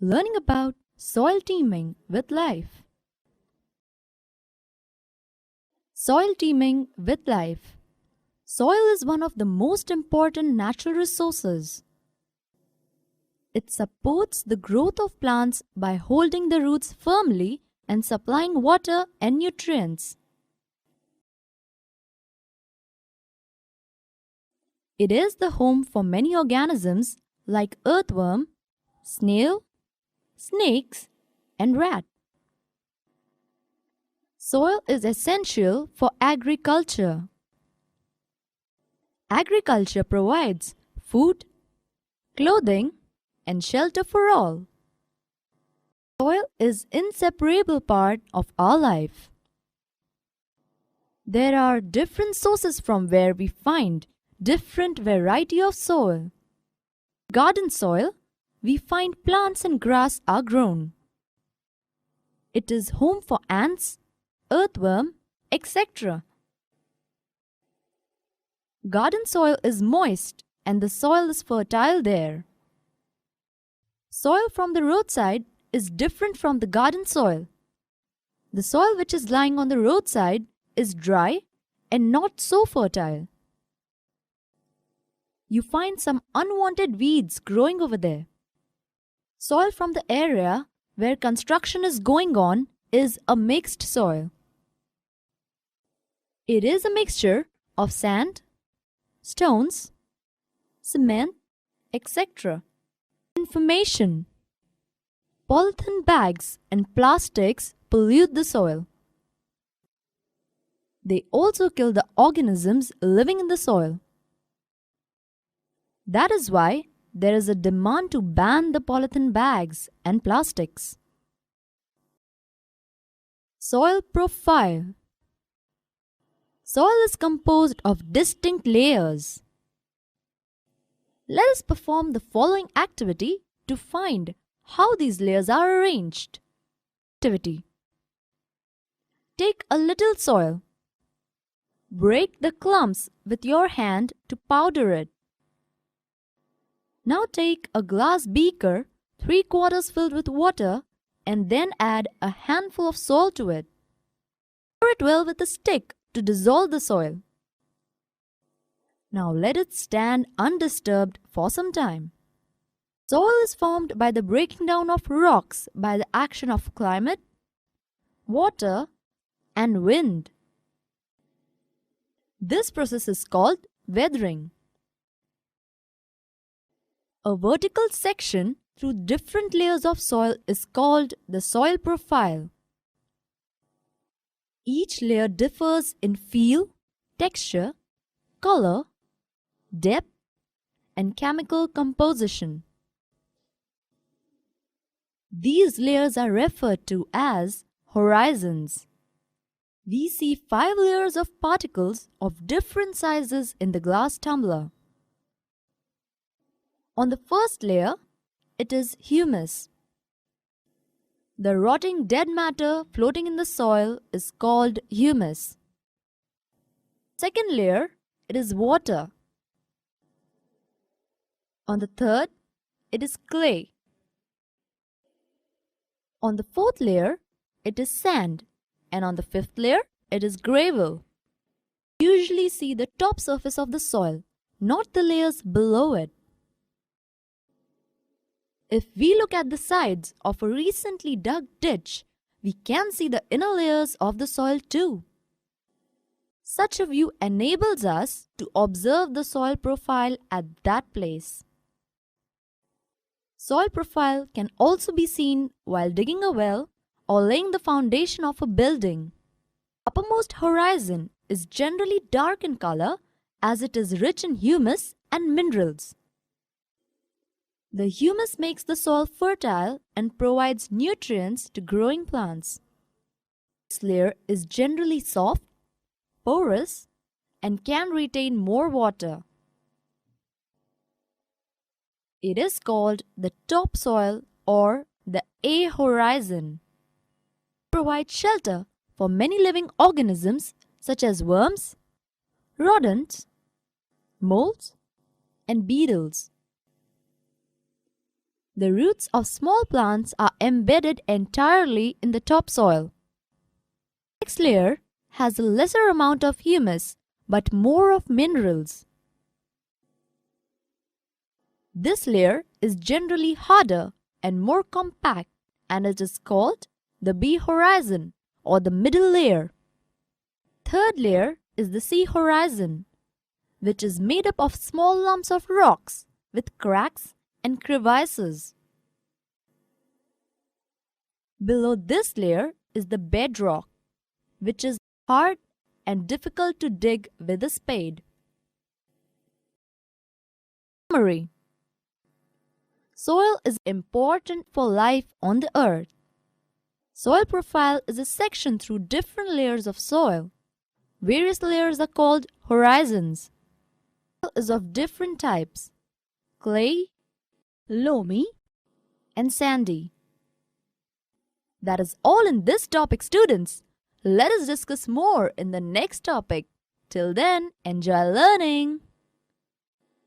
learning about soil teeming with life. Soil teeming with life. Soil is one of the most important natural resources. It supports the growth of plants by holding the roots firmly and supplying water and nutrients. It is the home for many organisms like earthworm, snail, snakes, and rat. Soil is essential for agriculture. Agriculture provides food, clothing, and shelter for all. Soil is an inseparable part of our life. There are different sources from where we find different variety of soil. Garden soil, we find plants and grass are grown. It is home for ants, earthworm, etc. Garden soil is moist and the soil is fertile there. Soil from the roadside is different from the garden soil. The soil which is lying on the roadside is dry and not so fertile. You find some unwanted weeds growing over there. Soil from the area where construction is going on is a mixed soil. It is a mixture of sand, stones, cement, etc. Information. Polythene bags and plastics pollute the soil. They also kill the organisms living in the soil. That is why there is a demand to ban the polythene bags and plastics. Soil profile. Soil is composed of distinct layers. Let us perform the following activity to find how these layers are arranged. Activity. Take a little soil. Break the clumps with your hand to powder it. Now take a glass beaker 3/4 filled with water and then add a handful of salt to it. Stir it well with a stick to dissolve the soil. Now let it stand undisturbed for some time. Soil is formed by the breaking down of rocks by the action of climate, water, and wind. This process is called weathering. A vertical section through different layers of soil is called the soil profile. Each layer differs in feel, texture, color, depth, and chemical composition. These layers are referred to as horizons. We see 5 layers of particles of different sizes in the glass tumbler. On the first layer, it is humus. The rotting dead matter floating in the soil is called humus. Second layer, it is water. On the third, it is clay. On the fourth layer, it is sand, and on the fifth layer, it is gravel. You usually see the top surface of the soil, not the layers below it. If we look at the sides of a recently dug ditch, we can see the inner layers of the soil too. Such a view enables us to observe the soil profile at that place. Soil profile can also be seen while digging a well or laying the foundation of a building. Uppermost horizon is generally dark in color as it is rich in humus and minerals. The humus makes the soil fertile and provides nutrients to growing plants. This layer is generally soft, porous, and can retain more water. It is called the topsoil or the A horizon. It provides shelter for many living organisms such as worms, rodents, moles, and beetles. The roots of small plants are embedded entirely in the topsoil. The next layer has a lesser amount of humus but more of minerals. This layer is generally harder and more compact, and it is called the B horizon or the middle layer. Third layer is the C horizon, which is made up of small lumps of rocks with cracks and crevices. Below this layer is the bedrock, which is hard and difficult to dig with a spade. Summary: soil is important for life on the earth. Soil profile is a section through different layers of soil. Various layers are called horizons. Soil is of different types: clay, loamy, and sandy. That is all in this topic, students. Let us discuss more in the next topic. Till then, enjoy learning.